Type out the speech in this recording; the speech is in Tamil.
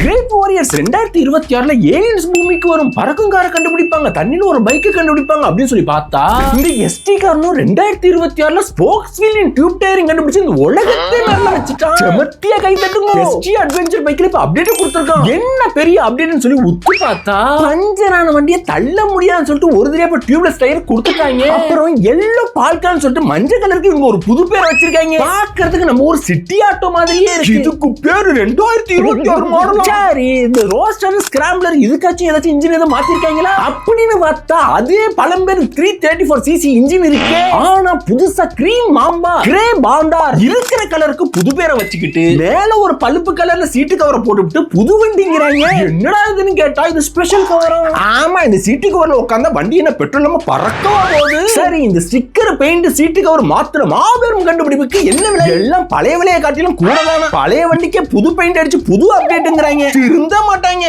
கிரேட் வாரியர்ஸ் 2026ல ஏலியன்ஸ் பூமிக்கு வரும், பறக்கும் காரை கண்டுபிடிப்பாங்க, தண்ணில ஒரு பைக்கை கண்டுபிடிப்பாங்க அப்படின்னு சொல்லி பார்த்தா இந்த எஸ்டி காரனும் 2026ல ஸ்போக்ஸ் வீல் இன் டியூப் டயரிங் கண்டுபிடிச்சு இந்த உலகத்தை நல்லா வச்சிட்டான். செமத்தியா கை தட்டுங்க. எஸ்டி அட்வென்ச்சர் பைக்ல இப்ப அப்டேட் கொடுத்திருக்கான். என்ன பெரிய அப்டேட்னு சொல்லி உத்து பார்த்தா பஞ்சரான வண்டியை தள்ள முடியாதுன்னு சொல்லிட்டு ஒரு தடவை இப்ப டியூப்லெஸ் டயர் கொடுத்துட்டாங்க. அப்புறம் எல்லோ பால்கான்னு சொல்லிட்டு மஞ்சள் கலருக்கு இவங்க ஒரு புது பேர் வச்சிருக்காங்க. பார்க்கிறதுக்கு நம்ம ஒரு சிட்டி ஆட்டோ மாதிரியே இருக்கு. இதுக்கு பேரு 2026 மாடல். சரி, இந்த ரோஸ்டர் ஸ்கிராம்பிளர் இதுக்காச்சும் ஏதாச்சும் இன்ஜின் ஏதோ மாத்திருக்காங்களா அப்படின்னு பார்த்தா அதே பழம்பெரு 334cc இன்ஜின் இருக்கு. ஆனா புதுசா கிரீம் மாம்பா கிரே பாண்டார் இருக்கிற கலருக்கு புது பேரை வச்சுக்கிட்டு மேல ஒரு பழுப்பு கலர்ல சீட்டு கவரை போட்டுவிட்டு புது வண்டிங்கிறாங்க. என்னடா இதுன்னு கேட்டா இது ஸ்பெஷல் கவரா? ஆமா, இந்த சீட்டு கவர்ல உட்கார்ந்தா வண்டி என்ன பெட்ரோல் இல்லாம பறக்கவா போகுது. சரி, இந்த ஸ்டிக்கர் பெயிண்ட் சீட்டு கவர் மாத்திர மாபெரும் கண்டுபிடிப்புக்கு என்ன விலை? எல்லாம் பழைய விலையை காட்டிலும் கூட தானே. பழைய வண்டிக்கே புது பெயிண்ட் அடிச்சு புது அப்டேட்ங்கறாங்க. திருந்த மாட்டாங்க.